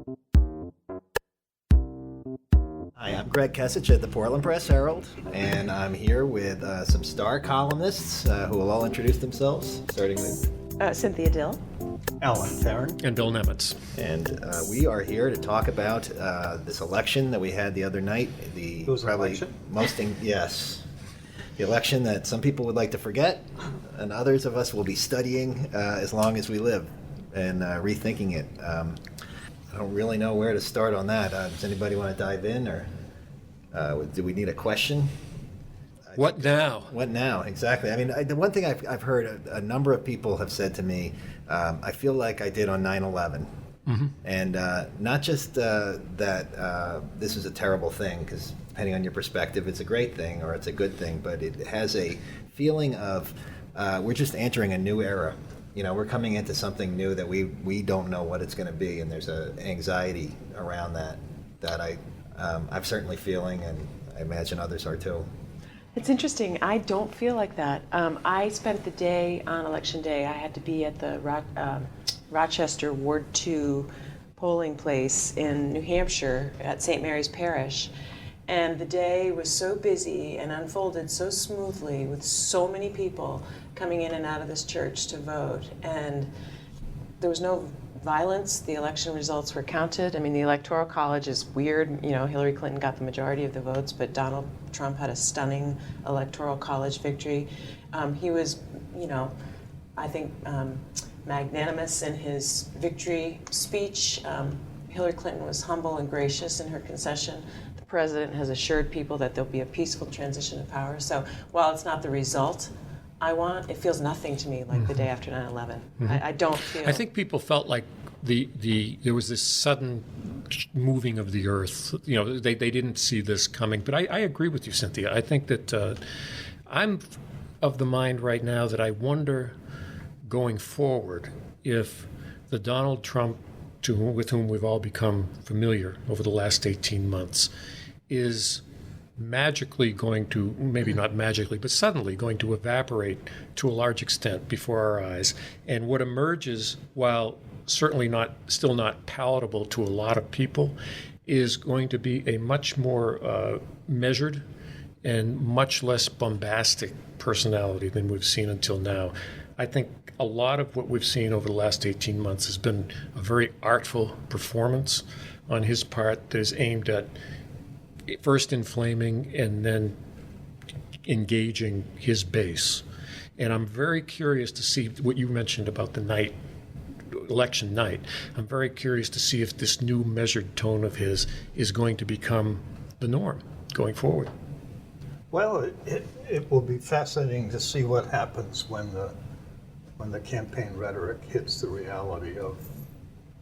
Hi, I'm Greg Kesich at the Portland Press Herald, and I'm here with some star columnists who will all introduce themselves, starting with Cynthia Dill. Caron. And Bill Nemitz. And we are here to talk about this election that we had the other night. It was an election? Yes. The election that some people would like to forget, and others of us will be studying as long as we live and rethinking it. I don't really know where to start on that. Does anybody want to dive in, or do we need a question? What now? What now? Exactly. I mean, the one thing I've heard a number of people have said to me, I feel like I did on 9/11. Mm-hmm. And not just that this is a terrible thing, because depending on your perspective, it's a great thing or it's a good thing, but it has a feeling of we're just entering a new era. You know, we're coming into something new that we don't know what it's going to be, and there's an anxiety around that I'm certainly feeling, and I imagine others are too. It's interesting. I don't feel like that. I spent the day on Election Day. I had to be at the Rochester Ward 2 polling place in New Hampshire at St. Mary's Parish. And the day was so busy and unfolded so smoothly with so many people coming in and out of this church to vote. And there was no violence. The election results were counted. I mean, the Electoral College is weird. You know, Hillary Clinton got the majority of the votes, but Donald Trump had a stunning Electoral College victory. He was, I think, magnanimous in his victory speech. Hillary Clinton was humble and gracious in her concession. The president has assured people that there'll be a peaceful transition of power. So while it's not the result I want, it feels nothing to me like mm-hmm. the day after 9/11. Mm-hmm. I don't feel... I think people felt like there was this sudden moving of the earth. You know, they didn't see this coming. But I agree with you, Cynthia. I think that I'm of the mind right now that I wonder going forward if the Donald Trump with whom we've all become familiar over the last 18 months is magically going to, maybe not magically, but suddenly going to evaporate to a large extent before our eyes. And what emerges, while certainly still not palatable to a lot of people, is going to be a much more measured and much less bombastic personality than we've seen until now. I think a lot of what we've seen over the last 18 months has been a very artful performance on his part that is aimed at first inflaming and then engaging his base. And I'm very curious to see what you mentioned about the election night. I'm very curious to see if this new measured tone of his is going to become the norm going forward. Well, it will be fascinating to see what happens when the campaign rhetoric hits the reality of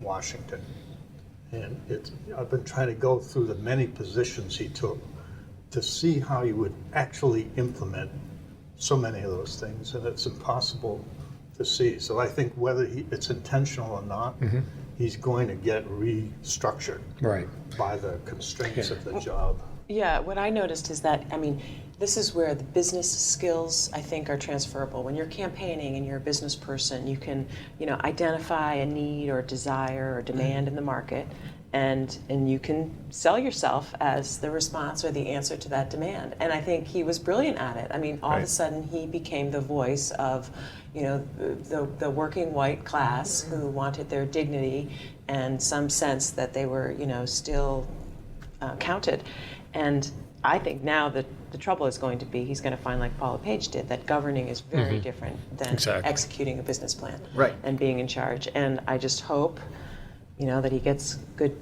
Washington. And I've been trying to go through the many positions he took to see how he would actually implement so many of those things, and it's impossible to see. So I think whether it's intentional or not, mm-hmm. he's going to get restructured by the constraints of the job. Yeah, what I noticed is that, this is where the business skills, I think, are transferable. When you're campaigning and you're a business person, you can, identify a need or desire or demand in the market, and you can sell yourself as the response or the answer to that demand. And I think he was brilliant at it. All of a sudden, he became the voice of, the working white class who wanted their dignity and some sense that they were, still counted. And I think now that the trouble is going to be, he's going to find, like Paula Page did, that governing is very mm-hmm. different than executing a business plan and being in charge. And I just hope, that he gets good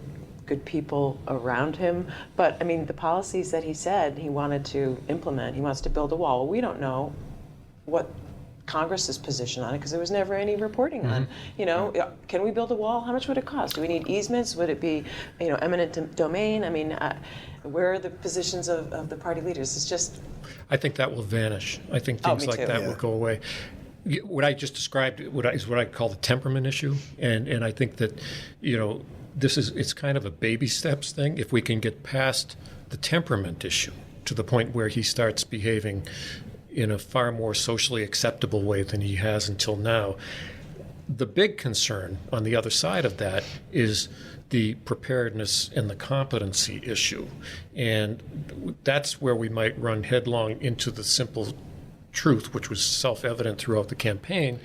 people around him. But, the policies that he said he wanted to implement, he wants to build a wall. Well, we don't know what Congress's position on it, because there was never any reporting mm-hmm. on, can we build a wall? How much would it cost? Do we need easements? Would it be, eminent domain? Where are the positions of the party leaders? It's just... I think that will vanish. I think things like that will go away. What I just described is what I call the temperament issue, and I think that, it's kind of a baby steps thing. If we can get past the temperament issue to the point where he starts behaving in a far more socially acceptable way than he has until now, the big concern on the other side of that is the preparedness and the competency issue. And that's where we might run headlong into the simple truth, which was self-evident throughout the campaign,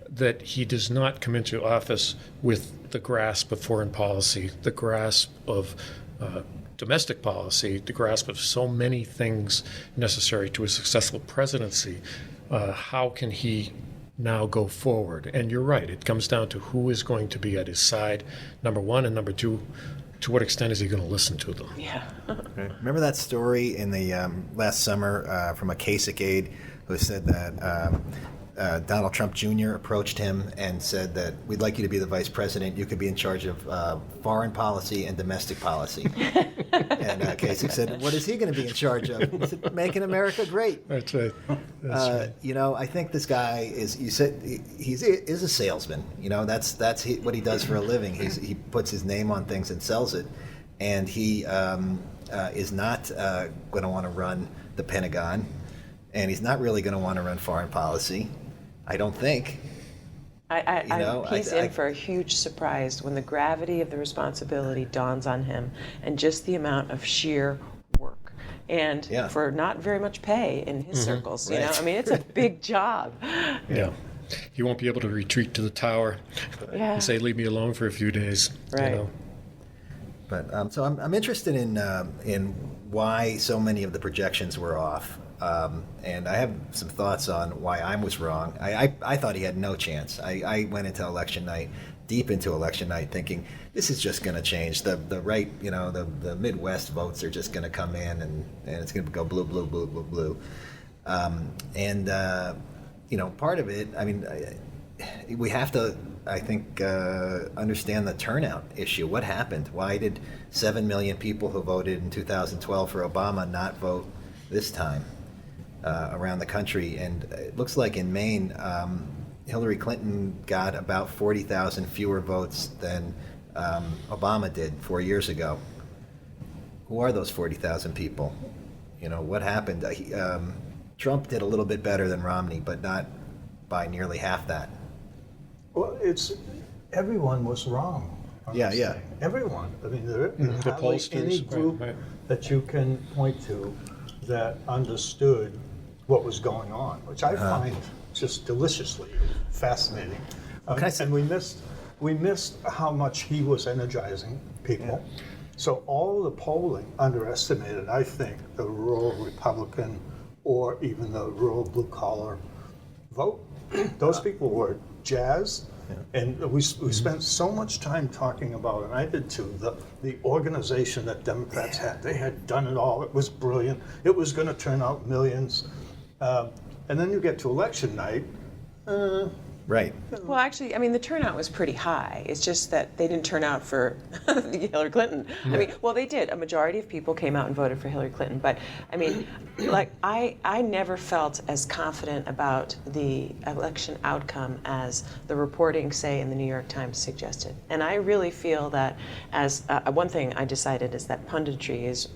that he does not come into office with the grasp of foreign policy, the grasp of domestic policy, the grasp of so many things necessary to a successful presidency. How can he now go forward? And you're right, it comes down to who is going to be at his side, number one, and number two, to what extent is he going to listen to them? Yeah. Remember that story in the last summer from a Kesich aide who said that Donald Trump Jr. approached him and said that we'd like you to be the vice president. You could be in charge of foreign policy and domestic policy. And Kesich said, what is he going to be in charge of? He said, making America great. That's right. That's right. I think this guy is, you said, is a salesman. That's what he does for a living. He puts his name on things and sells it. And he is not going to want to run the Pentagon. And he's not really going to want to run foreign policy. I don't think. He's in for a huge surprise when the gravity of the responsibility dawns on him, and just the amount of sheer work, and for not very much pay in his circles. Right. It's a big job. Yeah. He won't be able to retreat to the tower and say, leave me alone for a few days. Right. But so I'm interested in why so many of the projections were off. And I have some thoughts on why I was wrong. I thought he had no chance. I went into election night, deep into election night, thinking this is just going to change. The right, the Midwest votes are just going to come in and it's going to go blue, blue, blue, blue, blue. Part of it, we have to, I think, understand the turnout issue. What happened? Why did 7 million people who voted in 2012 for Obama not vote this time? Around the country, and it looks like in Maine, Hillary Clinton got about 40,000 fewer votes than Obama did 4 years ago. Who are those 40,000 people? What happened? Trump did a little bit better than Romney, but not by nearly half that. Well, everyone was wrong. Yeah. Everyone. There the hardly pollsters, any group right. that you can point to that understood what was going on, which I find just deliciously fascinating. And we missed how much he was energizing people. Yeah. So all of the polling underestimated, I think, the rural Republican or even the rural blue-collar vote. Those people were jazzed. Yeah. And we spent so much time talking about, and I did too, the organization that Democrats had. They had done it all. It was brilliant. It was going to turn out millions. And then you get to election night. Right. Well, actually, the turnout was pretty high. It's just that they didn't turn out for Hillary Clinton. Yeah. They did. A majority of people came out and voted for Hillary Clinton. But, I never felt as confident about the election outcome as the reporting, say, in the New York Times suggested. And I really feel that as one thing I decided is that punditry is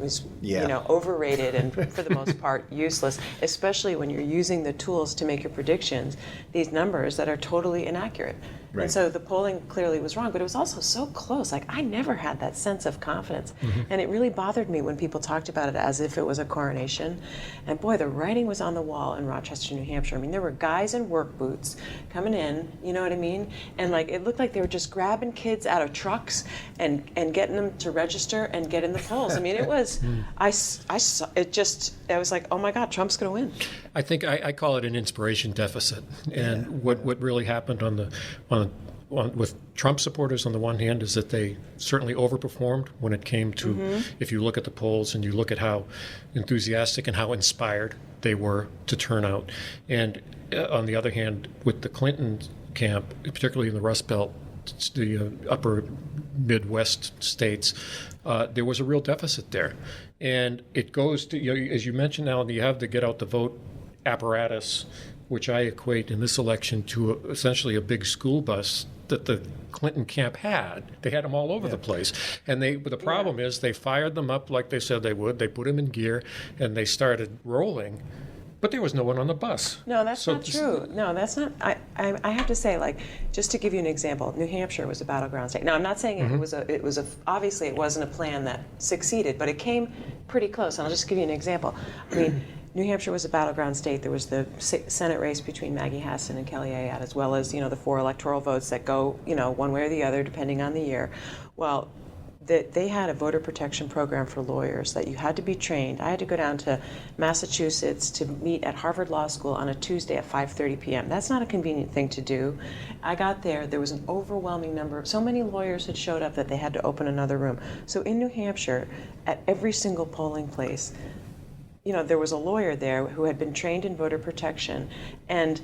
overrated and for the most part useless, especially when you're using the tools to make your predictions, these numbers that are totally inaccurate. Right. And so the polling clearly was wrong, but it was also so close. I never had that sense of confidence. Mm-hmm. And it really bothered me when people talked about it as if it was a coronation. And boy, the writing was on the wall in Rochester, New Hampshire. There were guys in work boots coming in, you know what I mean? And it looked like they were just grabbing kids out of trucks and getting them to register and get in the polls. It was, I was like, oh my God, Trump's going to win. I think I call it an inspiration deficit. And what really happened with Trump supporters on the one hand is that they certainly overperformed when it came to, if you look at the polls and you look at how enthusiastic and how inspired they were to turn out. And on the other hand, with the Clinton camp, particularly in the Rust Belt, the upper Midwest states, there was a real deficit there. And it goes to, as you mentioned, Alan, you have the get out the vote apparatus, which I equate in this election to essentially a big school bus that the Clinton camp had. They had them all over the place. And the problem is they fired them up like they said they would. They put them in gear and they started rolling. But there was no one on the bus. No, that's So not true. No, that's not. I have to say, like, just to give you an example, New Hampshire was a battleground state. Now, I'm not saying it was obviously it wasn't a plan that succeeded, but it came pretty close. And I'll just give you an example. I mean, New Hampshire was a battleground state. There was the Senate race between Maggie Hassan and Kelly Ayotte, as well as, the 4 electoral votes that go, one way or the other, depending on the year. Well, they had a voter protection program for lawyers that you had to be trained. I had to go down to Massachusetts to meet at Harvard Law School on a Tuesday at 5:30 p.m. That's not a convenient thing to do. I got there was an overwhelming number. So many lawyers had showed up that they had to open another room. So in New Hampshire, at every single polling place, there was a lawyer there who had been trained in voter protection, and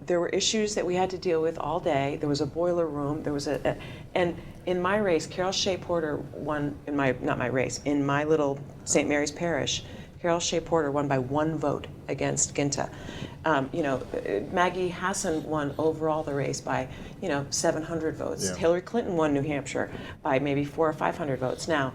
there were issues that we had to deal with all day. There was a boiler room. There was and in my race, Carol Shea Porter won in my little St. Mary's Parish. Carol Shea Porter won by 1 vote against Ginta. Maggie Hassan won overall the race by 700 votes. Yeah. Hillary Clinton won New Hampshire by maybe 400 or 500 votes. Now,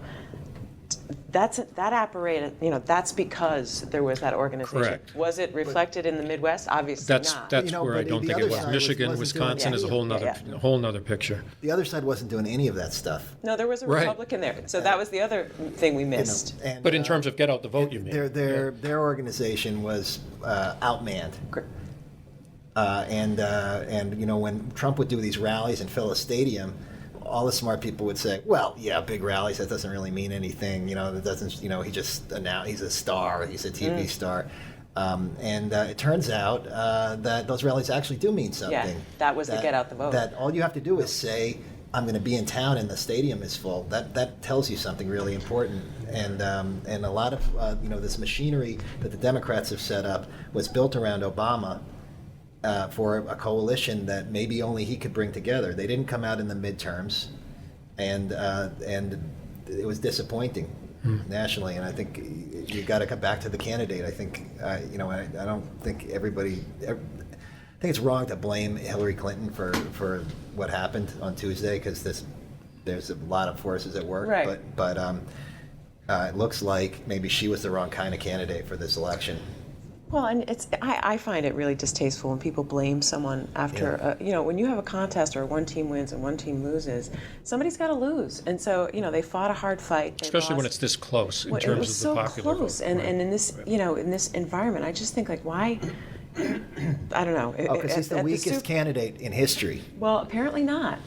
that apparatus, that's because there was that organization. Correct. Was it reflected in the Midwest? Obviously That's not. where I but don't the think it other was. side Michigan, wasn't doing Wisconsin is a whole nother picture. The other side wasn't doing any of that stuff. No, there was a Right. Republican there. So that was the other thing we missed. And, But in terms of get out the vote, you mean? their organization was outmanned. And when Trump would do these rallies and fill a stadium, all the smart people would say, well, yeah, big rallies, that doesn't really mean anything. That doesn't, he just announced he's a star, he's a TV star. And it turns out that those rallies actually do mean something. Yeah, that was the get out the vote. That all you have to do is say, I'm going to be in town and the stadium is full. That tells you something really important. And a lot of this machinery that the Democrats have set up was built around Obama. For a coalition that maybe only he could bring together. They didn't come out in the midterms, and it was disappointing nationally. And I think you got to come back to the candidate. I think I don't think everybody. I think it's wrong to blame Hillary Clinton for what happened on Tuesday because there's a lot of forces at work. Right. But it looks like maybe she was the wrong kind of candidate for this election. Well, and I find it really distasteful when people blame someone after, when you have a contest or one team wins and one team loses, somebody's got to lose. And so, they fought a hard fight. Especially when it's this close in terms of the popular vote. It was so close. And in this, in this environment, I just think, like, why? I don't know. Because he's the weakest candidate in history. Well, apparently not.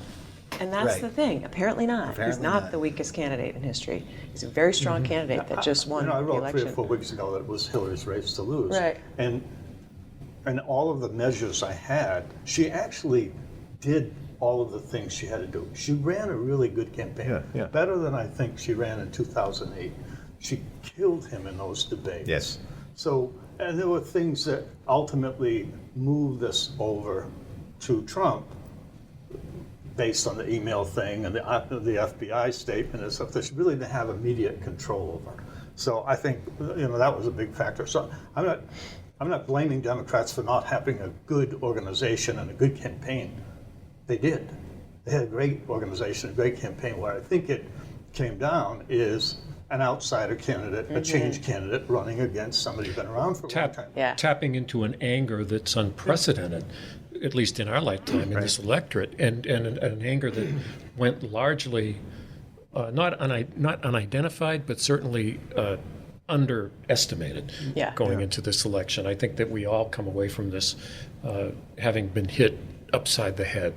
And that's Right. the thing. Apparently not. Apparently He's not not. the weakest candidate in history. He's a very strong candidate that just won I the wrote election. 3 or 4 weeks ago that it was Hillary's race to lose. Right. And all of the measures I had, she actually did all of the things she had to do. She ran a really good campaign. Yeah. Better than I think she ran in 2008. She killed him in those debates. Yes. So, and there were things that ultimately moved us over to Trump based on the email thing and the FBI statement and stuff that she really didn't have immediate control over. So I think that was a big factor. So I'm not blaming Democrats for not having a good organization and a good campaign. They did. They had a great organization, a great campaign. Where I think it came down is an outsider candidate, a change candidate running against somebody who's been around for a long time. Yeah. Tapping into an anger that's unprecedented, at least in our lifetime in this electorate, and an anger that went largely not unidentified, but certainly underestimated going into this election. I think that we all come away from this having been hit upside the head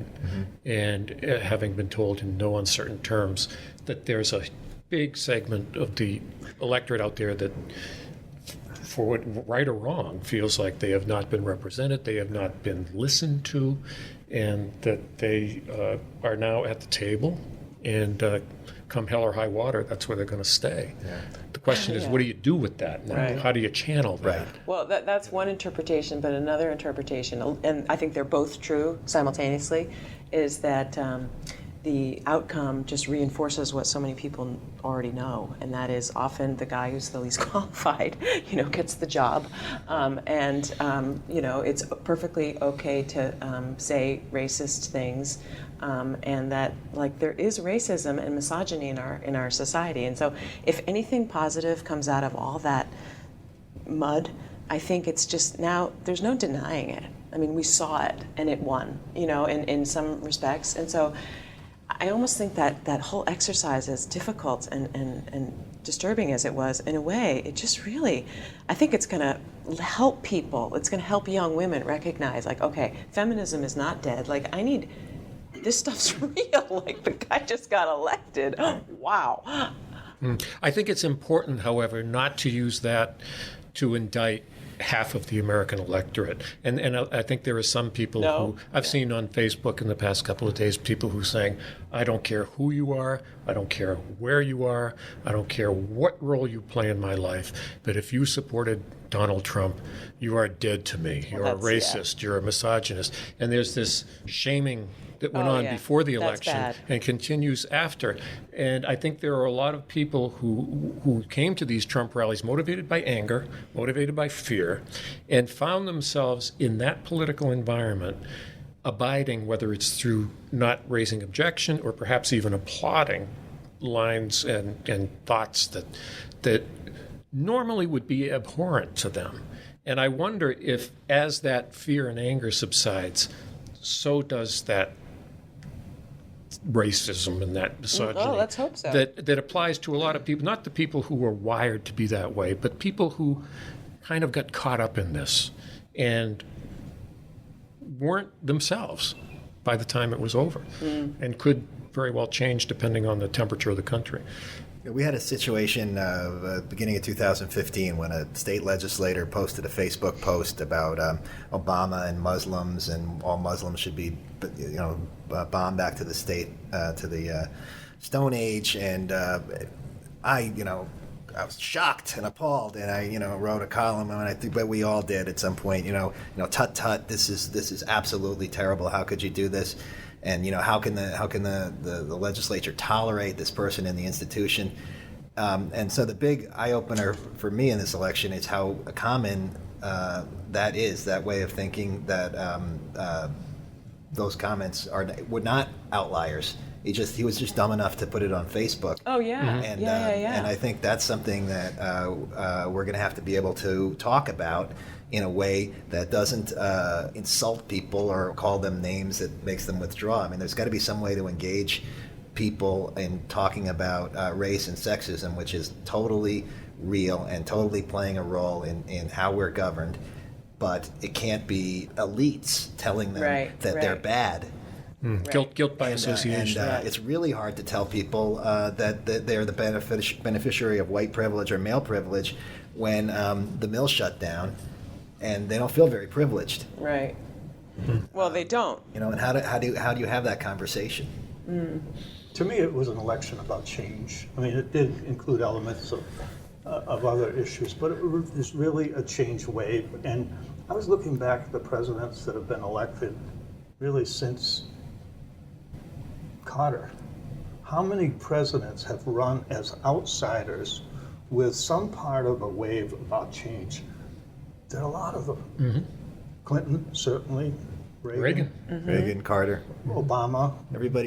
and having been told in no uncertain terms that there's a big segment of the electorate out there that, for what, right or wrong, feels like they have not been represented, they have not been listened to, and that they are now at the table, and come hell or high water, that's where they're going to stay. Yeah. The question is, what do you do with that now? Right. How do you channel that? Right. Well, that's one interpretation, but another interpretation, and I think they're both true simultaneously, is that the outcome just reinforces what so many people already know, and that is often the guy who's the least qualified, gets the job, it's perfectly okay to say racist things, and that there is racism and misogyny in our society, and so if anything positive comes out of all that mud, I think it's just now there's no denying it. I mean, we saw it and it won, you know, in some respects. And so I almost think that whole exercise, as difficult and disturbing as it was, in a way, it just really, I think it's going to help people. It's going to help young women recognize, like, okay, feminism is not dead. Like, this stuff's real. Like, the guy just got elected. Wow. I think it's important, however, not to use that to indict half of the American electorate. And I think there are some people who I've seen on Facebook in the past couple of days, people who are saying, I don't care who you are, I don't care where you are, I don't care what role you play in my life, but if you supported Donald Trump, you are dead to me. You're a racist, you're a misogynist. And there's this shaming that went on before the election and continues after. And I think there are a lot of people who came to these Trump rallies motivated by anger, motivated by fear, and found themselves in that political environment abiding, whether it's through not raising objection or perhaps even applauding lines and thoughts that normally would be abhorrent to them. And I wonder if, as that fear and anger subsides, so does that racism and that misogyny. Oh, let's hope so. That applies to a lot of people, not the people who are wired to be that way, but people who kind of got caught up in this and weren't themselves by the time it was over, and could very well change depending on the temperature of the country. We had a situation beginning of 2015 when a state legislator posted a Facebook post about Obama and Muslims, and all Muslims should be, bombed back to the state, to the Stone Age. And I was shocked and appalled, and I wrote a column, and I think that we all did at some point. Tut tut, this is absolutely terrible. How could you do this? And how can the legislature tolerate this person in the institution? And so the big eye opener for me in this election is how common that is, that way of thinking, that those comments were not outliers. He was just dumb enough to put it on Facebook. Oh yeah, and, yeah. And I think that's something that we're going to have to be able to talk about in a way that doesn't insult people or call them names that makes them withdraw. I mean, there's got to be some way to engage people in talking about race and sexism, which is totally real and totally playing a role in how we're governed. But it can't be elites telling them that they're bad. Guilt by association. And it's really hard to tell people that they're the beneficiary of white privilege or male privilege when the mill shut down, and they don't feel very privileged. Right. Well, they don't. And how do you have that conversation? To me, it was an election about change. I mean, it did include elements of other issues, but it was really a change wave. And I was looking back at the presidents that have been elected really since Carter. How many presidents have run as outsiders with some part of a wave about change? There are a lot of them. Mm-hmm. Clinton, certainly. Reagan. Mm-hmm. Reagan, Carter. Obama.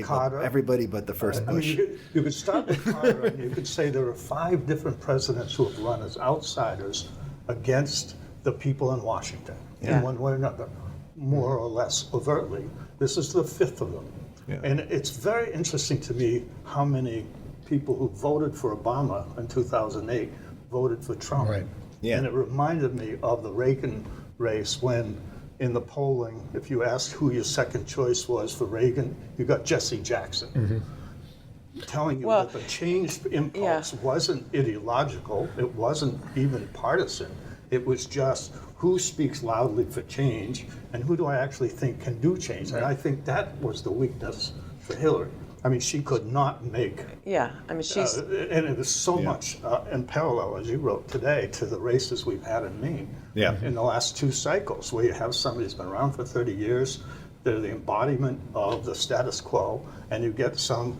Carter. Everybody but the first Bush. I mean, you could start with Carter, and you could say there are 5 different presidents who have run as outsiders against the people in Washington, in one way or another, more or less overtly. This is the 5th of them. Yeah. And it's very interesting to me how many people who voted for Obama in 2008 voted for Trump. Right. Yeah. And it reminded me of the Reagan race when, in the polling, if you asked who your second choice was for Reagan, you got Jesse Jackson. Mm-hmm. Telling you that the change impulse wasn't ideological, it wasn't even partisan. It was just who speaks loudly for change and who do I actually think can do change. And I think that was the weakness for Hillary. I mean, she could not make. Yeah, I mean, she's. And it is so much in parallel, as you wrote today, to the races we've had in Maine in the last 2 cycles, where you have somebody who's been around for 30 years, they're the embodiment of the status quo, and you get some,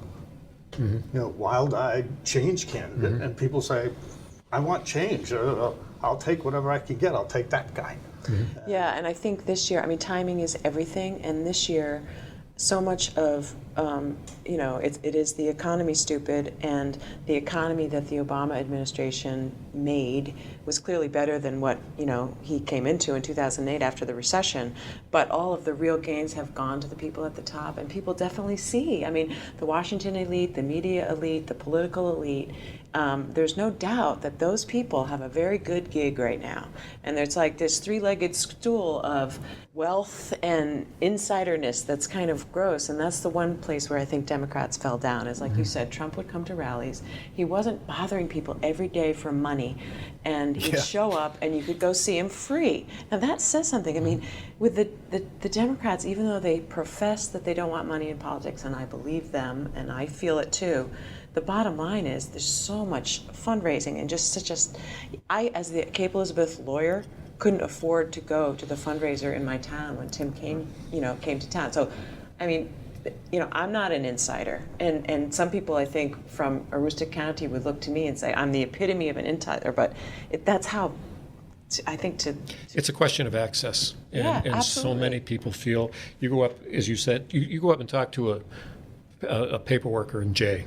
wild-eyed change candidate, and people say, I want change, or I'll take whatever I can get, I'll take that guy. Yeah, and I think this year, I mean, timing is everything, and this year, so much of it is the economy, stupid, and the economy that the Obama administration made was clearly better than what, he came into in 2008 after the recession, but all of the real gains have gone to the people at the top, and people definitely see. I mean, the Washington elite, the media elite, the political elite, there's no doubt that those people have a very good gig right now. And there's like this three-legged stool of wealth and insiderness that's kind of gross. And that's the one place where I think Democrats fell down. Is like you said, Trump would come to rallies. He wasn't bothering people every day for money. And he'd show up and you could go see him free. Now that says something. I mean, with the Democrats, even though they profess that they don't want money in politics, and I believe them, and I feel it too, the bottom line is there's so much fundraising and just such I, as the Cape Elizabeth lawyer, couldn't afford to go to the fundraiser in my town when Tim came to town. So, I mean, I'm not an insider. And some people, I think, from Aroostook County would look to me and say, I'm the epitome of an insider. But that's how, I think, It's a question of access. And so absolutely. many people feel, you go up, as you said, you go up and talk to a paper worker in Jay,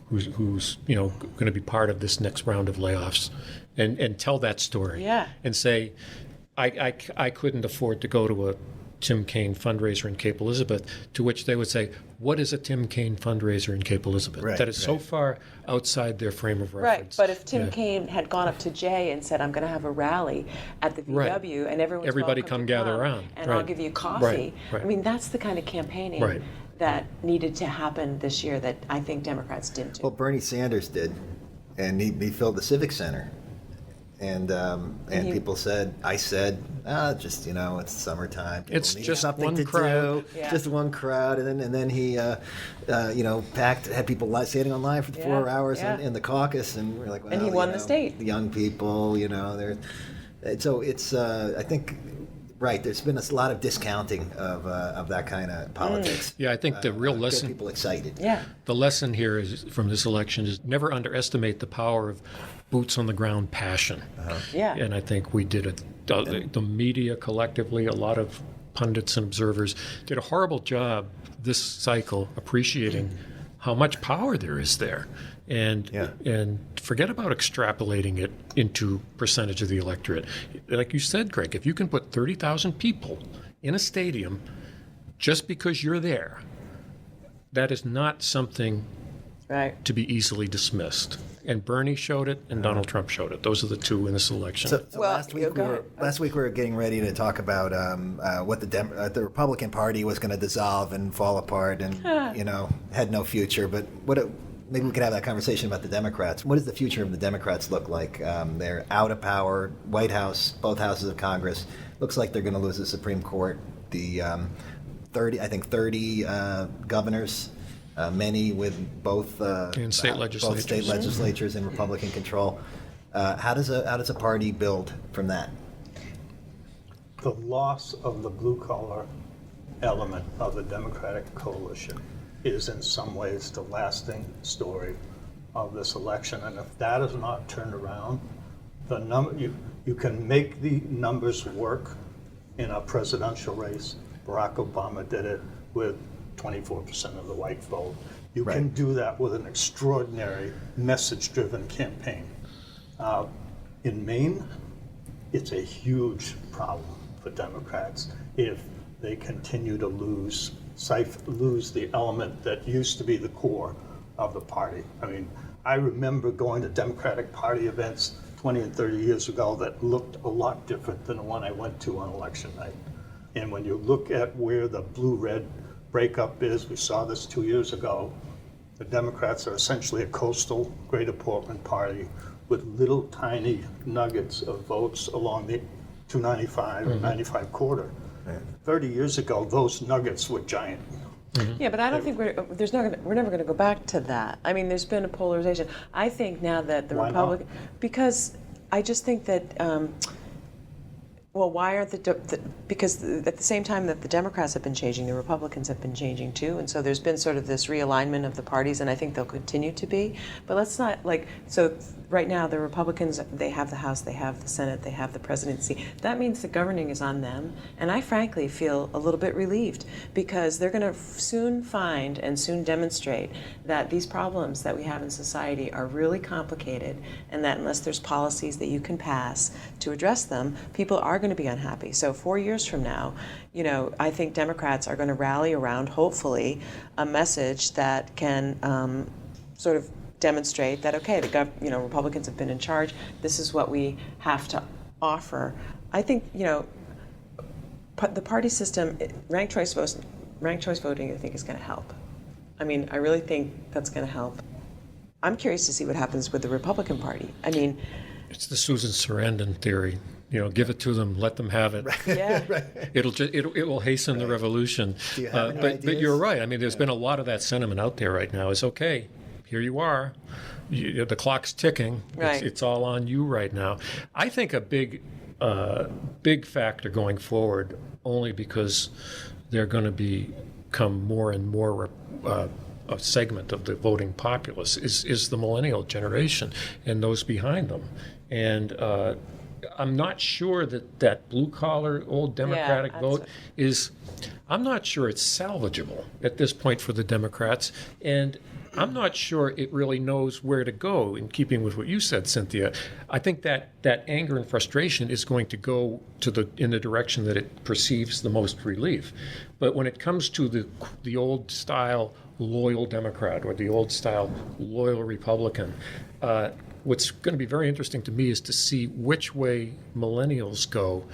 who's going to be part of this next round of layoffs, and tell that story, and say, I couldn't afford to go to a Tim Kaine fundraiser in Cape Elizabeth, to which they would say, what is a Tim Kaine fundraiser in Cape Elizabeth? Right, that is so far outside their frame of Right, reference. but if Tim Kaine had gone up to Jay and said, I'm going to have a rally at the VW, and Everybody welcome come to gather around. and I'll give you coffee. Right. I mean, that's the kind of campaigning that needed to happen this year that I think Democrats didn't do. Well, Bernie Sanders did, and he filled the Civic Center. And people said, just it's summertime. People It's need just something one to crowd. do, just one crowd, and then he, had people standing on line for 4 hours in the caucus, and we're like, well, And he won the state. The young people, they're, so it's I think. Right, there's been a lot of discounting of that kind of politics. Yeah, I think the real lesson. Get people excited. Yeah. The lesson here is from this election is never underestimate the power of boots on the ground passion. Yeah. And I think we did it. The media collectively, a lot of pundits and observers did a horrible job this cycle appreciating how much power there is there. And forget about extrapolating it into percentage of the electorate. Like you said, Greg, if you can put 30,000 people in a stadium just because you're there, that is not something to be easily dismissed. And Bernie showed it, and Donald Trump showed it. Those are the two in this election. So last week we were getting ready to talk about what the Republican Party was going to dissolve and fall apart, and had no future. But maybe we could have that conversation about the Democrats. What does the future of the Democrats look like? They're out of power. White House, both houses of Congress. Looks like they're going to lose the Supreme Court. The 30 governors. Many with both state legislatures. both state legislatures in Republican control. How does a party build from that? The loss of the blue-collar element of the Democratic coalition is in some ways the lasting story of this election. And if that is not turned around, you can make the numbers work in a presidential race. Barack Obama did it with 24% of the white vote. You can do that with an extraordinary message-driven campaign. In Maine, it's a huge problem for Democrats if they continue to lose the element that used to be the core of the party. I mean, I remember going to Democratic Party events 20 and 30 years ago that looked a lot different than the one I went to on election night. And when you look at where the blue-red breakup is, we saw this 2 years ago, the Democrats are essentially a coastal Greater Portland party with little tiny nuggets of votes along the 295 and 95 corridor. 30 years ago, those nuggets were giant. Yeah, but I don't think we're never going to go back to that. I mean, there's been a polarization. I think now that the Republican, because I just think that, why aren't because at the same time that the Democrats have been changing, the Republicans have been changing too, and so there's been sort of this realignment of the parties, and I think they'll continue to be. But let's not right now the Republicans, they have the House, they have the Senate, they have the presidency. That means the governing is on them. And I frankly feel a little bit relieved because they're going to soon find and soon demonstrate that these problems that we have in society are really complicated, and that unless there's policies that you can pass to address them, people are going to be unhappy. So 4 years from now, I think Democrats are going to rally around, hopefully, a message that can sort of demonstrate that, okay, Republicans have been in charge. This is what we have to offer. I think, the party system, ranked choice voting, I think is going to help. I mean, I really think that's going to help. I'm curious to see what happens with the Republican Party. I mean, it's the Susan Sarandon theory. Give it to them, let them have it. yeah, Right. It will hasten the revolution. Do you have any but ideas? you're right. I mean, there's been a lot of that sentiment out there right now. It's okay. Here you are. The clock's ticking. Right. It's all on you right now. I think a big factor going forward, only because they're going to become more and more a segment of the voting populace, is the millennial generation and those behind them. And I'm not sure that blue-collar, old Democratic vote is, I'm not sure it's salvageable at this point for the Democrats, and I'm not sure it really knows where to go, in keeping with what you said, Cynthia. I think that anger and frustration is going to go in the direction that it perceives the most relief. But when it comes to the old-style loyal Democrat or the old-style loyal Republican, what's going to be very interesting to me is to see which way millennials go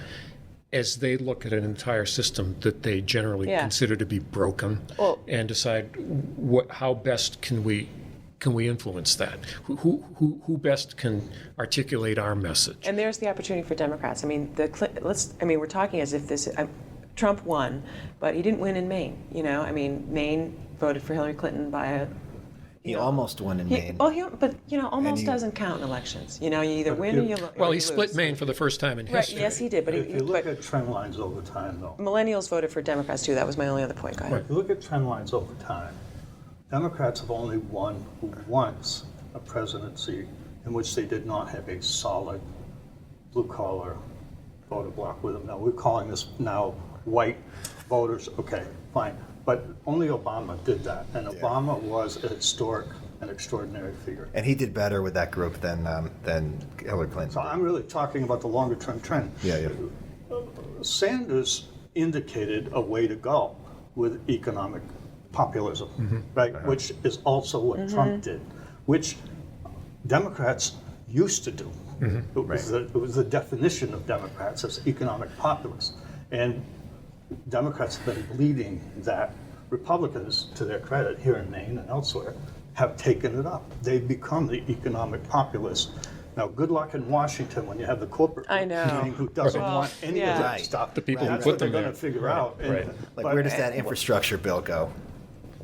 as they look at an entire system that they generally consider to be broken, and decide how best can we influence that? Who best can articulate our message? and there's the opportunity for Democrats. I mean, we're talking as if Trump won, but he didn't win in Maine. I mean, Maine voted for Hillary Clinton by a. He almost won in Maine. But almost doesn't count in elections. You either win or you lose. Well, he split Maine for the first time in history. Right, yes, he did. But If you look at trend lines over time, though, millennials voted for Democrats too. That was my only other point. Go ahead. if you look at trend lines over time, Democrats have only won once a presidency in which they did not have a solid blue-collar voter bloc with them. Now, we're calling this now white voters. Okay, fine. But only Obama did that, and Obama was an extraordinary figure. And he did better with that group than Hillary Clinton. So I'm really talking about the longer-term trend. Yeah. Sanders indicated a way to go with economic populism, right? Which is also what Trump did, which Democrats used to do. It was the definition of Democrats as economic populists. And Democrats have been bleeding that. Republicans, to their credit, here in Maine and elsewhere, have taken it up. They've become the economic populists. Now, good luck in Washington when you have the corporate wing who doesn't want any of that stuff. The people who That's put what they're them going there. to figure out. Right. Where does that infrastructure bill go?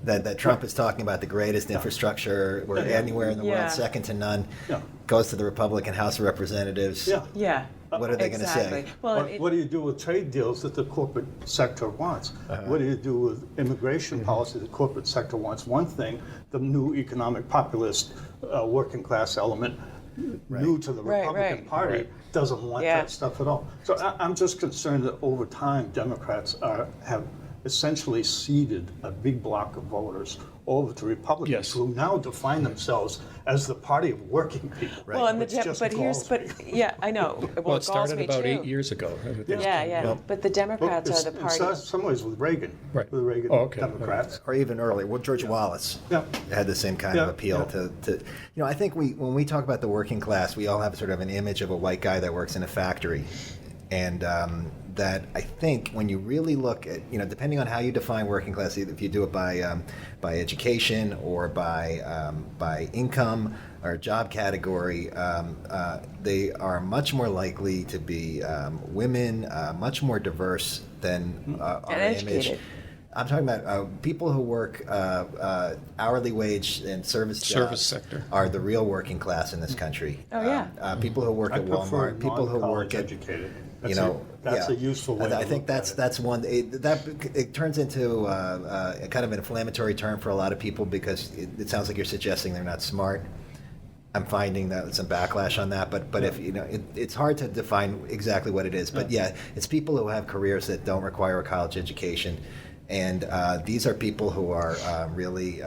That Trump is talking about, the greatest infrastructure anywhere in the world, second to none, goes to the Republican House of Representatives. Yeah. What are they going to say? Well, What do you do with trade deals that the corporate sector wants? What do you do with immigration policy the corporate sector wants? One thing, the new economic populist working class element, new to the Republican Party, doesn't want that stuff at all. So I'm just concerned that over time, Democrats have essentially ceded a big block of voters over to Republicans who now define themselves as the party of working people. Right. Well, and which just galls me. I know. Well, it galls started me about too. 8 years ago. But the Democrats are the party. In some ways with Reagan, Right. with the Reagan Democrats. Or even earlier, well, George Wallace had the same kind of appeal to. I think when we talk about the working class, we all have sort of an image of a white guy that works in a factory, and that I think when you really look at, depending on how you define working class, if you do it by education or by income or job category, they are much more likely to be women, much more diverse than our educated. image. I'm talking about people who work hourly wage and service jobs sector are the real working class in this country. Oh, yeah. People who work at Walmart, people who work at educated. That's a useful way. I think that's one. It turns into a kind of an inflammatory term for a lot of people because it sounds like you're suggesting they're not smart. I'm finding that some backlash on that, but if it's hard to define exactly what it is. But yeah, it's people who have careers that don't require a college education, and these are people who are really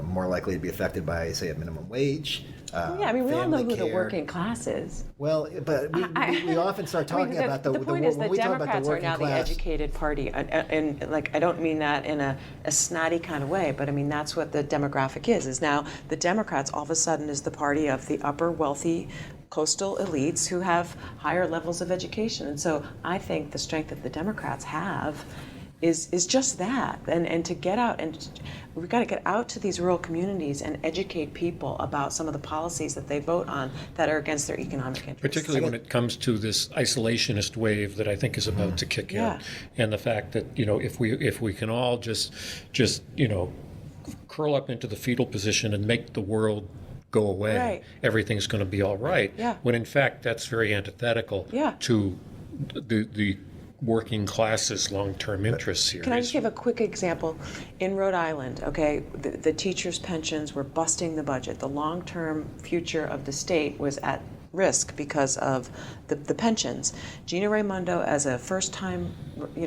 more likely to be affected by, say, a minimum wage. Yeah, I mean, we all know who the care. working class is. Well, but we often start talking about the point is when the we talk about Democrats the are working now class. the educated party, and like I don't mean that in a snotty kind of way, but I mean that's what the demographic is now the Democrats all of a sudden is the party of the upper wealthy coastal elites who have higher levels of education, and so I think the strength that the Democrats have is just that, and to get out, and we've got to get out to these rural communities and educate people about some of the policies that they vote on that are against their economic interests. Particularly when it comes to this isolationist wave that I think is about to kick in, and the fact that if we can all just curl up into the fetal position and make the world go away, right, everything's going to be all right. Yeah. When in fact that's very antithetical to the working classes' long-term interests here. Can I just give a quick example? In Rhode Island, okay, the teachers' pensions were busting the budget. The long-term future of the state was at risk because of the pensions. Gina Raimondo, as a first-time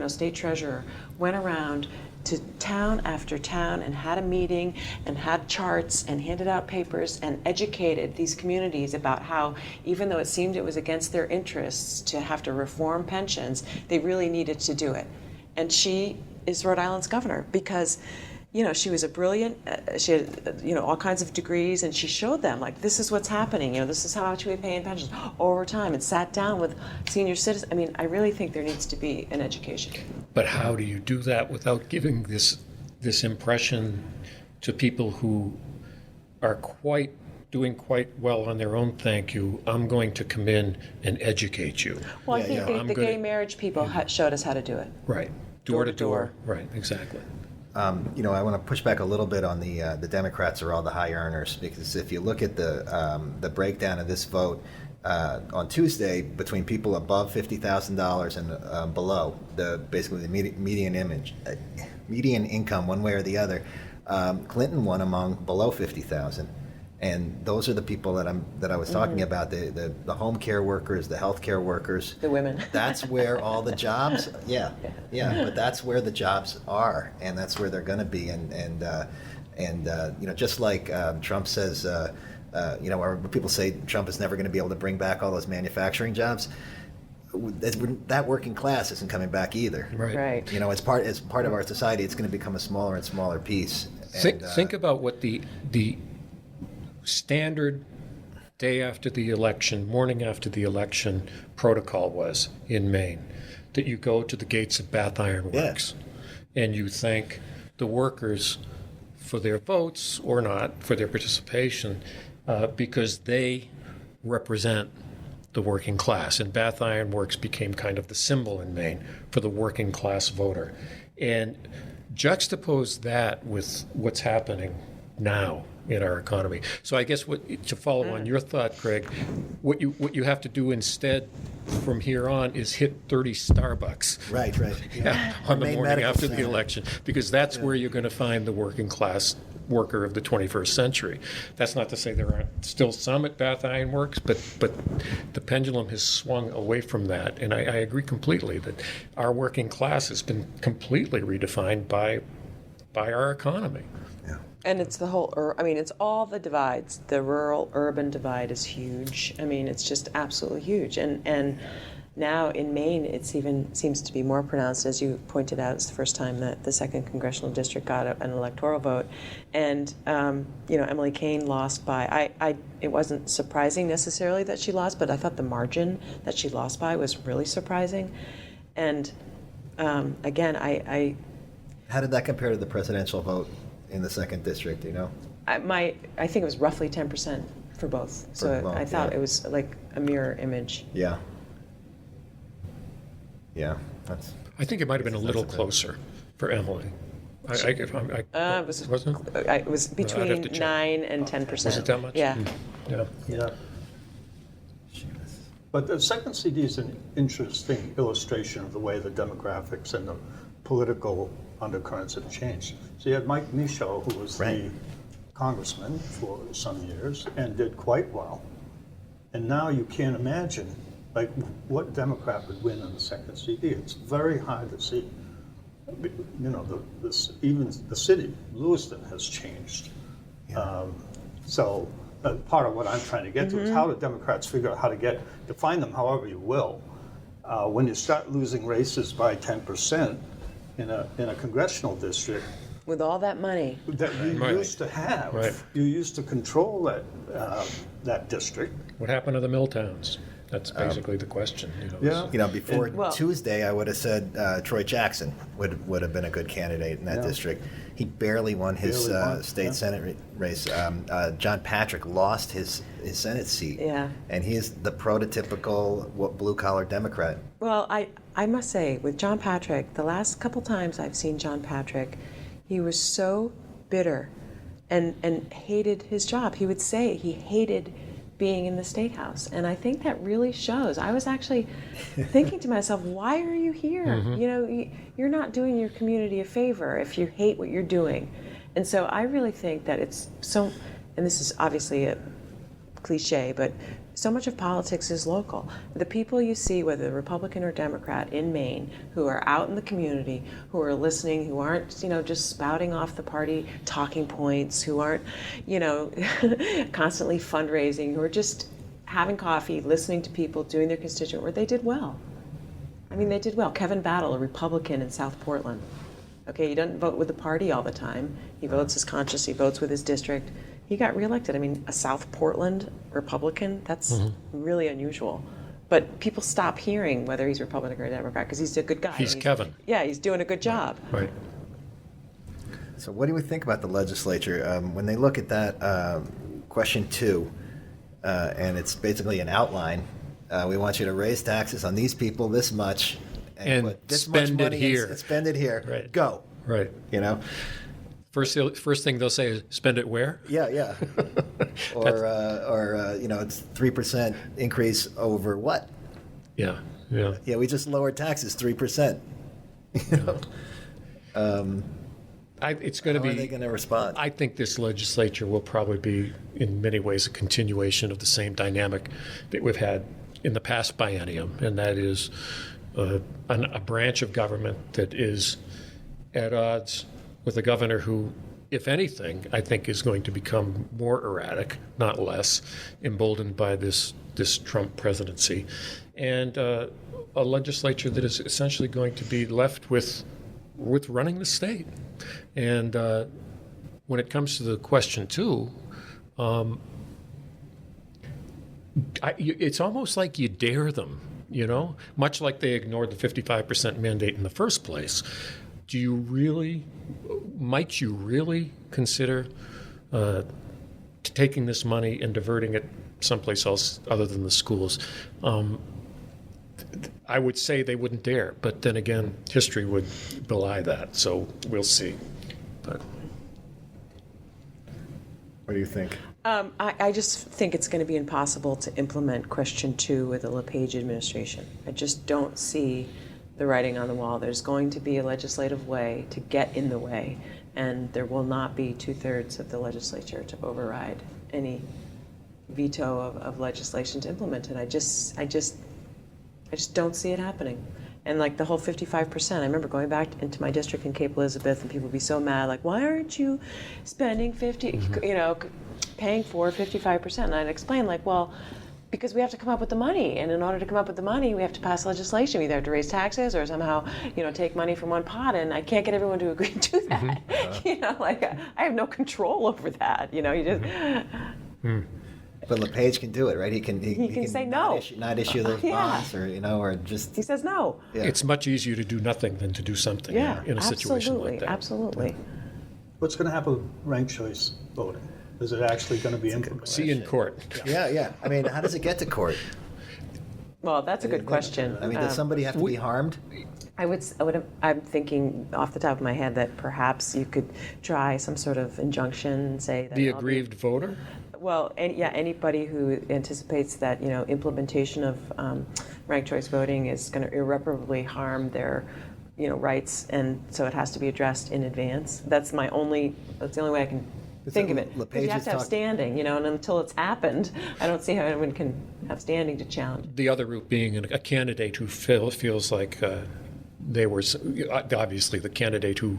state treasurer, went around to town after town and had a meeting and had charts and handed out papers and educated these communities about how, even though it seemed it was against their interests to have to reform pensions, they really needed to do it. And she is Rhode Island's governor because she was a brilliant, she had, all kinds of degrees, and she showed them, like, this is what's happening, this is how much we pay in pensions over time, and sat down with senior citizens. I mean, I really think there needs to be an education. But how do you do that without giving this impression to people who are doing quite well on their own? Thank you. I'm going to come in and educate you. Well, I think the gay marriage people showed us how to do it. Right. Door to door. Right, exactly. I want to push back a little bit on the Democrats are all the high earners, because if you look at the breakdown of this vote on Tuesday between people above $50,000 and below, basically the median income, one way or the other, Clinton won among below 50,000. And those are the people that I was talking about, the home care workers, the health care workers. The women. That's where all the jobs, but that's where the jobs are, and that's where they're going to be. And just like Trump says, or people say Trump is never going to be able to bring back all those manufacturing jobs. That working class isn't coming back either. Right. It's part of our society. It's going to become a smaller and smaller piece. Think about what the standard day after the election, morning after the election protocol was in Maine, that you go to the gates of Bath Iron Works and you thank the workers for their votes or not, for their participation, because they represent the working class. And Bath Iron Works became kind of the symbol in Maine for the working class voter. And juxtapose that with what's happening now in our economy. So I guess to follow on your thought, Craig, what you have to do instead from here on is hit 30 Starbucks. Right. On the morning after the election, because that's where you're going to find the working class worker of the 21st century. That's not to say there aren't still some at Bath Iron Works, but the pendulum has swung away from that, and I agree completely that our working class has been completely redefined by our economy. And it's the whole, it's all the divides. The rural-urban divide is huge. I mean, it's just absolutely huge. And now in Maine, it's even seems to be more pronounced. As you pointed out, it's the first time that the 2nd Congressional District got an electoral vote. And, Emily Kane lost by, it wasn't surprising necessarily that she lost, but I thought the margin that she lost by was really surprising. And, again, How did that compare to the presidential vote in the 2nd District, do you know? I think it was roughly 10% for both. So I thought it was like a mirror image. Yeah. I think it might have been a little closer for Emily. It was between 9 and 10%. Was it that much? Yeah. Yeah. But the second CD is an interesting illustration of the way the demographics and the political undercurrents have changed. So you had Mike Michaud, who was the congressman for some years and did quite well. And now you can't imagine, like, what Democrat would win in the second CD. It's very hard to see. You know, even the city, Lewiston, has changed. Yeah. So part of what I'm trying to get to is how do Democrats figure out how to define them however you will. When you start losing races by 10% in a congressional district, With all that money. that you Right. used to have, Right. you used to control that district. What happened to the mill towns? That's basically the question. Yeah. You know, before And- well- Tuesday, I would have said Troy Jackson would have been a good candidate in that Yeah. district. He barely won his Barely won, state yeah. senate race. John Patrick lost his Senate seat. Yeah. And he is the prototypical blue-collar Democrat. Well, I must say, with John Patrick, the last couple times I've seen John Patrick, he was so bitter and hated his job. He would say he hated being in the State House. And I think that really shows. I was actually thinking to myself, why are you here? You know, you're not doing your community a favor if you hate what you're doing. And so I really think that it's so, and this is obviously a cliche, but so much of politics is local. The people you see, whether Republican or Democrat in Maine, who are out in the community, who are listening, who aren't, you know, just spouting off the party talking points, who aren't, you know, constantly fundraising, who are just having coffee, listening to people, doing their constituent work, they did well. I mean, they did well. Kevin Battle, a Republican in South Portland. Okay, he doesn't vote with the party all the time. He votes his conscience, he votes with his district. He got reelected. I mean, a South Portland Republican, that's really unusual. But people stop hearing whether he's Republican or Democrat because he's a good guy. He's Kevin. Yeah, he's doing a good job. Right. So what do we think about the legislature? When they look at that question 2, and it's basically an outline, we want you to raise taxes on these people this much, And put this spend much it money here. and spend it here. Right. Go. Right. You know? First thing they'll say is, spend it where? Yeah, yeah. or you know, it's 3% increase over what? Yeah. Yeah. Yeah, we just lowered taxes 3%. You know? It's going to How be. are they going to respond? I think this legislature will probably be, in many ways, a continuation of the same dynamic that we've had in the past biennium, and that is a branch of government that is at odds with a governor who, if anything, I think is going to become more erratic, not less, emboldened by this Trump presidency, and a legislature that is essentially going to be left with running the state. And when it comes to the question 2, it's almost like you dare them, you know, much like they ignored the 55% mandate in the first place. Might you really consider taking this money and diverting it someplace else other than the schools? I would say they wouldn't dare, but then again, history would belie that, so we'll see. But What do you think? I just think it's going to be impossible to implement question 2 with the LePage administration. I just don't see the writing on the wall. There's going to be a legislative way to get in the way, and there will not be 2/3 of the legislature to override any veto of legislation to implement it. I just don't see it happening. And like the whole 55%, I remember going back into my district in Cape Elizabeth, and people would be so mad, like, why aren't you spending paying for 55%? And I'd explain, like, well, because we have to come up with the money, and in order to come up with the money, we have to pass legislation. We either have to raise taxes or somehow, take money from one pot, and I can't get everyone to agree to that. I have no control over that. You just. But LePage can do it, right? He can say not no. not issue those bonds, or or just. He says no. Yeah. it's much easier to do nothing than to do something in a situation like that. Absolutely. What's going to happen with ranked choice voting? Is it actually going to be implemented? See you in court. Yeah. I mean, how does it get to court? Well, that's a good question. I mean, does somebody have to be harmed? I'm thinking off the top of my head that perhaps you could try some sort of injunction, say that The I'll be- aggrieved voter? Well, anybody who anticipates that implementation of ranked choice voting is going to irreparably harm their rights, and so it has to be addressed in advance. That's the only way I can think of it. 'Cause LePage you have has to have talked- standing, and until it's happened, I don't see how anyone can have standing to challenge. The other route being a candidate who feels like they were, obviously the candidate who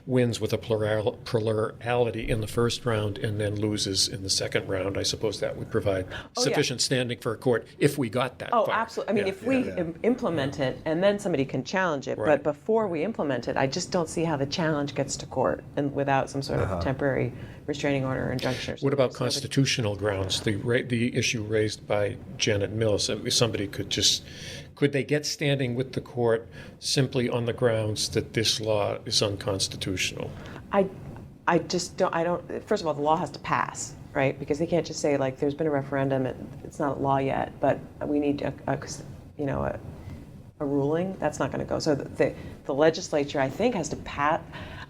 wins with a plurality in the first round and then loses in the second round. I suppose that would provide sufficient standing for a court if we got that Oh, far. absolutely. I mean, if we implement it and then somebody can challenge it, Right. but before we implement it, I just don't see how the challenge gets to court and without some sort of temporary restraining order or injunction. Or What about something. constitutional grounds? The issue raised by Janet Mills, somebody could they get standing with the court simply on the grounds that this law is unconstitutional? I just don't, first of all, the law has to pass, right? Because they can't just say, like, there's been a referendum, it's not law yet, but we need a ruling. That's not going to go. So the legislature, I think, has to pass.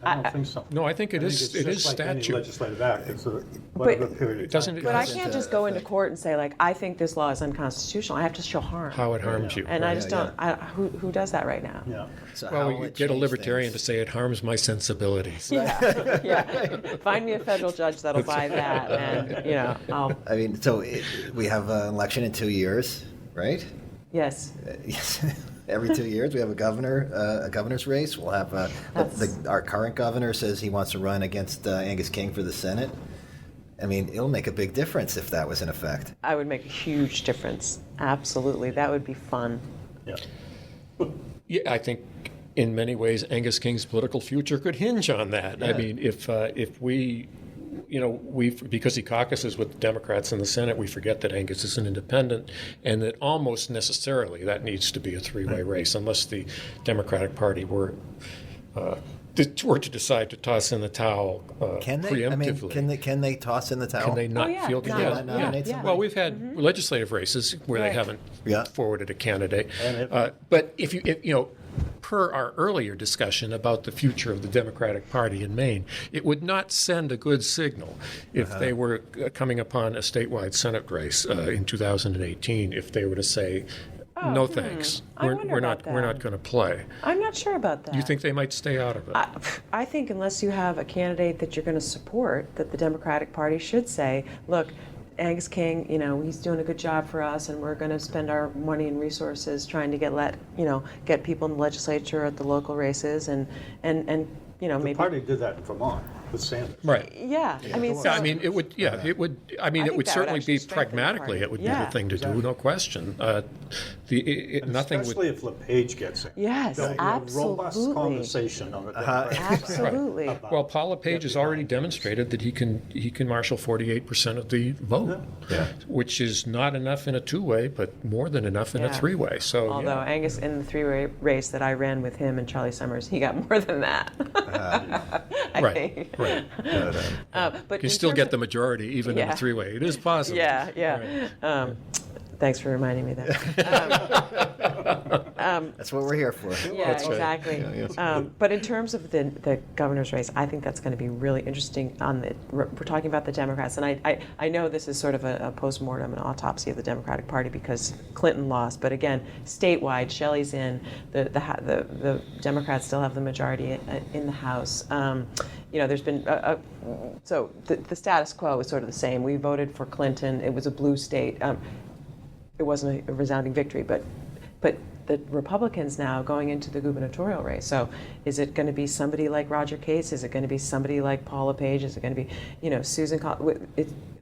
I don't think so. No, I think it I is. think It it's is just like any statute. legislative act. It's a whatever period of time. Doesn't it? But I doesn't, can't just go into court and say, like, I think this law is unconstitutional. I have to show harm. how it harms you. And I just don't, who does that right now? Yeah. So Well, how you will it get a change libertarian things? to say it harms my sensibilities. Yeah, yeah. Find me a federal judge that'll buy that, and I'll. I mean, so we have an election in 2 years, right? Yes. Yes. Every 2 years, we have a governor's race. We'll have our current governor says he wants to run against Angus King for the Senate. I mean, it'll make a big difference if that was in effect. I would make a huge difference. Absolutely, that would be fun. Yeah. Yeah, I think in many ways Angus King's political future could hinge on that. I Yeah. mean, if we, because he caucuses with the Democrats in the Senate, we forget that Angus is an independent, and that almost necessarily that needs to be a three-way race, unless the Democratic Party were to decide to toss in the towel Can they? I mean, preemptively. can they toss in the towel? Can they not yeah, field no, together? Can they nominate somebody? Well, we've had legislative races where they Right. haven't Yeah. forwarded a candidate. And But if per our earlier discussion about the future of the Democratic Party in Maine, it would not send a good signal if they were coming upon a statewide Senate race in 2018. If they were to say, "No thanks, I we're wonder not about we're that. not going to play." I'm not sure about that. You think they might stay out of it? I think unless you have a candidate that you're going to support, that the Democratic Party should say, look, Angus King, he's doing a good job for us, and we're going to spend our money and resources trying to get people in the legislature at the local races, and The maybe. party did that in Vermont with Sanders. Right. Yeah, I mean, Yeah, I mean, it would. Yeah, it would. I mean, I it think would that would certainly actually be strengthen the pragmatically. party. It would be Yeah. the thing to do, no question. And Nothing especially would. if LePage gets it. Yes, There'll be a robust absolutely. conversation on the Democratic side. absolutely. about Well, Paul LePage has already demonstrated that he can marshal 48% of the vote, Yeah. which is not enough in a two-way, but more than enough in a Yeah. three-way. So, Although yeah. Angus, in the three-way race that I ran with him and Charlie Summers, he got more than that. I Right, think. right. But You in still terms get of- the majority even in Yeah. a three-way. It is possible. Yeah, yeah. Thanks for reminding me that. That's what we're here for. Yeah, That's right. exactly. But in terms of the governor's race, I think that's going to be really interesting. We're talking about the Democrats, and I know this is sort of a postmortem, an autopsy of the Democratic Party because Clinton lost. But again, statewide, Shelley's in. The Democrats still have the majority in the House. There's been so the status quo is sort of the same. We voted for Clinton. It was a blue state. It wasn't a resounding victory, but the Republicans now going into the gubernatorial race. So is it going to be somebody like Roger Cates? Is it going to be somebody like Paul LePage? Is it going to be, Susan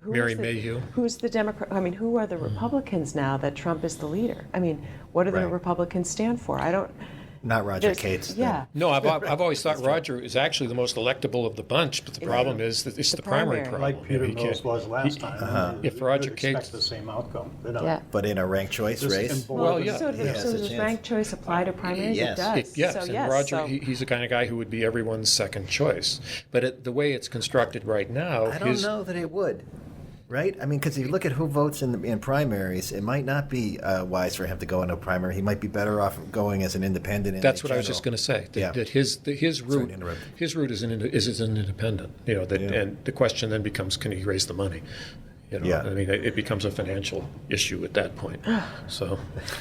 Mary Mayhew. Who's the Democrat? I mean, who are the Republicans now that Trump is the leader? I mean, what do the Right. Republicans stand for? I don't. Not Roger there's- Cates. Yeah. No, I've always thought Roger is actually the most electable of the bunch, but the problem is that it's the primary primary. problem. Like Peter He can't- Mills was last time. If You Roger would expect Cates- the same outcome. They don't. Yeah. But in a ranked choice Just race. in Well, bold- yeah. So, Yeah, so it's a does chance. ranked choice apply to primaries? Yes. It does. Yes, So, and yes, Roger, so- he's the kind of guy who would be everyone's second choice. But the way it's constructed right now, I don't know that it would. Right? I mean, because if you look at who votes in primaries, it might not be wise for him to go into a primary. He might be better off going as an independent. In That's the what I was just going general. to say. Yeah. That his route to interrupt. is as an independent. And the question then becomes, can he raise the money? Yeah. I mean, it becomes a financial issue at that point. So,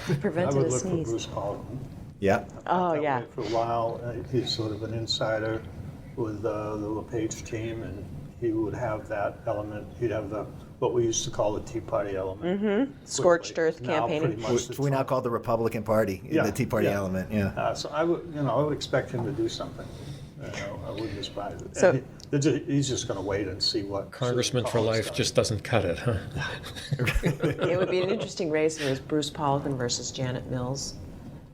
I prevented would a look for sneeze. Bruce Column. Yeah. Oh, That yeah. way For a while, he's sort of an insider with the LePage team, and he would have that element. He'd have what we used to call the Tea Party element. Scorched earth Now campaigning. pretty much Which we now call the Republican Party, the Tea Party element. Yeah. So I would expect him to do something. I wouldn't be surprised. So- He's just going to wait and see what Congressman for Collins life does. just doesn't cut it, huh? It would be an interesting race if it was Bruce Poliquin versus Janet Mills.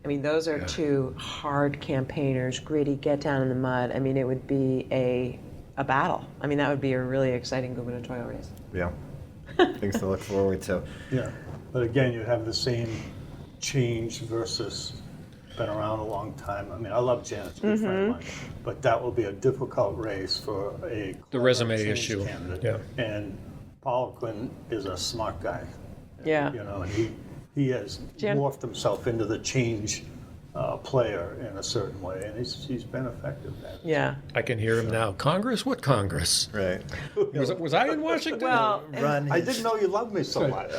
I mean, those are two hard campaigners, gritty, get down in the mud. I mean, it would be a battle. I mean, that would be a really exciting gubernatorial race. Yeah. Things to look forward to. Yeah, but again, you have the same change versus been around a long time. I mean, I love Janet, to be friend of mine, but that will be a difficult race for The resume change issue. candidate. Yeah. And Poliquin is a smart guy. Yeah. And he has morphed himself into the change player in a certain way, and he's been effective at it. Yeah. I can hear him now. Congress? What Congress? Right. Was I in Washington? Well, Run. I didn't know you loved me so much.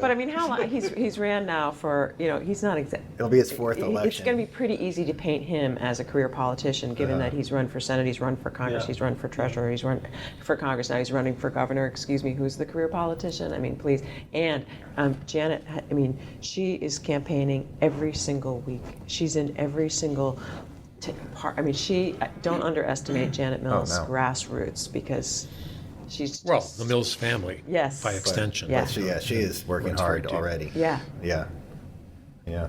but I mean, how long? He's ran now for, he's not exact. It'll be his fourth election. It's going to be pretty easy to paint him as a career politician, given that he's run for Senate, he's run for Congress, Yeah. he's run for Treasurer, he's run for Congress, now he's running for governor. Excuse me, who's the career politician? I mean, please. And Janet, I mean, she is campaigning every single week. She's in every single part. I mean, don't underestimate Janet Mills' no. grassroots, because she's just, Well, the Mills family. Yes. By extension. Yeah. She is working Runs hard for it, too. already. Yeah. Yeah. Yeah.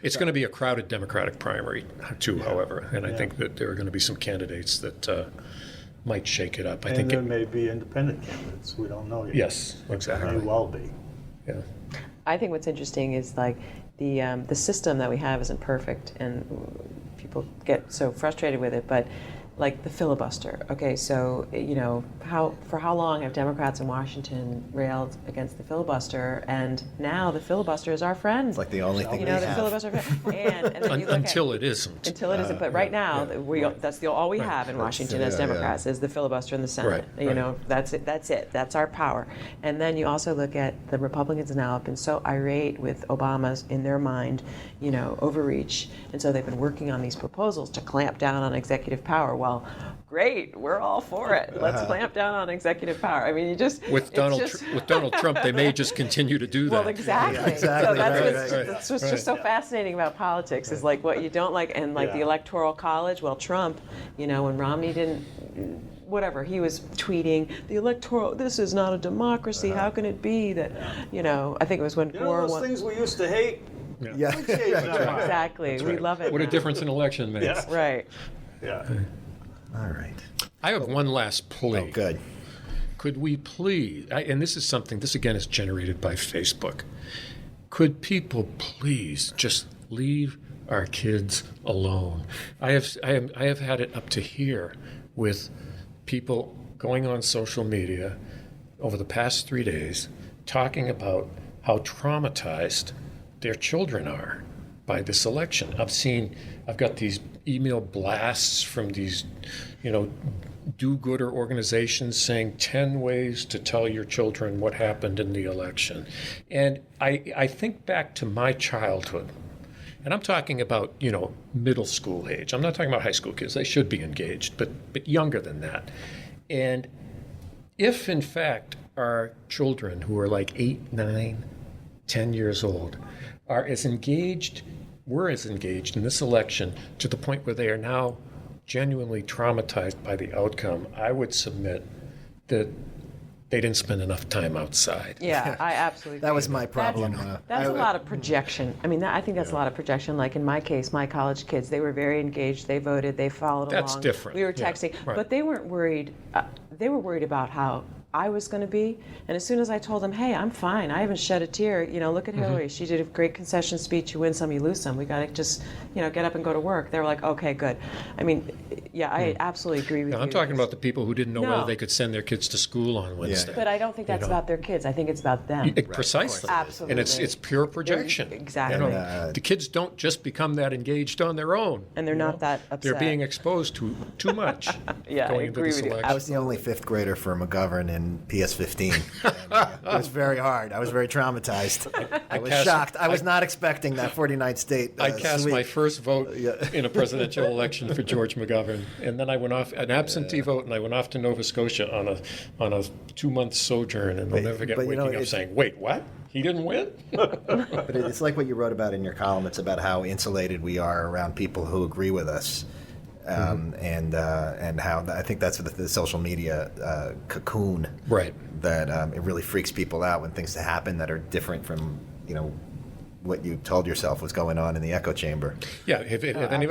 It's going to be a crowded Democratic primary, too, however. And I think that there are going to be some candidates that might shake it up. I And think there may be independent candidates. We don't know yet. Yes, May exactly. well be. Yeah. I think what's interesting is like the system that we have isn't perfect, and people get so frustrated with it. But like the filibuster. Okay, so for how long have Democrats in Washington railed against the filibuster? And now the filibuster is our friend. It's like the only thing we the have. filibuster. And then you look Until at, it isn't. Until it isn't. But right now, that's all we have in Washington as yeah. Democrats is the filibuster in the Senate. Right. That's it. That's our power. And then you also look at the Republicans now have been so irate with Obama's, in their mind, overreach, and so they've been working on these proposals to clamp down on executive power. Well, great, we're all for it. Let's clamp down on executive power. I mean, With Donald Trump, they may just continue to do that. Well, exactly. Yeah, exactly. So Right. that's what's just so fascinating about politics is like what you don't like, and like the Electoral College. Well, Trump, when Romney didn't, whatever, he was tweeting the electoral. This is not a democracy. How can it be that, I think it was when Gore those won. things we used to hate. Yeah. We changed our mind. Exactly. We love it. What a now. difference an election makes. Yeah. Right. Yeah. All right. I have one last plea. Oh, good. Could we please, and this again is generated by Facebook, could people please just leave our kids alone? I have had it up to here with people going on social media over the past 3 days talking about how traumatized their children are by this election. I've got these email blasts from these, do-gooder organizations saying 10 ways to tell your children what happened in the election. And I think back to my childhood, and I'm talking about, middle school age. I'm not talking about high school kids. They should be engaged, but younger than that. And if, in fact, our children who are like 8, 9, 10 years old were as engaged in this election to the point where they are now genuinely traumatized by the outcome, I would submit that they didn't spend enough time outside. Yeah, I absolutely agree. That was my problem. That's a lot of projection. I mean, I think that's a lot of projection. Like in my case, my college kids, they were very engaged. They voted. They followed along. That's different. We were Yeah, texting, right. but they weren't worried. They were worried about how I was going to be. And as soon as I told them, hey, I'm fine. I haven't shed a tear. Look at Hillary. She did a great concession speech. You win some, you lose some. We got to just, get up and go to work. They were like, okay, good. I mean, yeah, I absolutely agree with you. I'm talking about the people who didn't know No. whether they could send their kids to school on Wednesday. But I don't think that's about their kids. I think it's about them. Precisely. Absolutely. And it's pure projection. Exactly. The kids don't just become that engaged on their own. And they're not that upset. They're being exposed to too much Yeah, I going into agree this with you. election. I was the only fifth grader for McGovern and PS15. It was very hard. I was very traumatized. I was shocked. I was not expecting that 49th state. I cast sweep. my first vote in a presidential election for George McGovern, and then I went off an absentee vote, and I went off to Nova Scotia on a 2-month sojourn, and I'll never forget waking up saying, "Wait, what? He didn't win?" But it's like what you wrote about in your column. It's about how insulated we are around people who agree with us. And how I think that's the social media cocoon, right? That it really freaks people out when things happen that are different from what you told yourself was going on in the echo chamber. Yeah.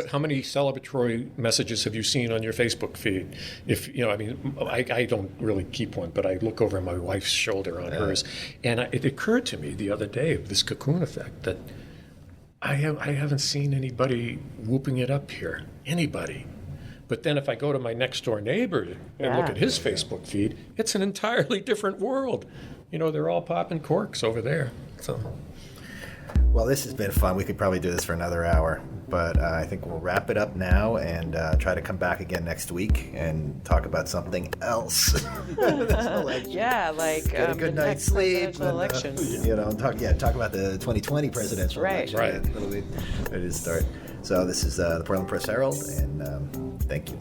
How many celebratory messages have you seen on your Facebook feed? I don't really keep one, but I look over my wife's shoulder on hers, and it occurred to me the other day, this cocoon effect, that I haven't seen anybody whooping it up here. Anybody. But then if I go to my next door neighbor and look at his Facebook feed, it's an entirely different world. They're all popping corks over there. So, well, this has been fun. We could probably do this for another hour, but I think we'll wrap it up now and try to come back again next week and talk about something else. Like get a good night's sleep. Election. Talk about the 2020 presidential election. Right. Ready to start. So this is the Portland Press Herald, and thank you.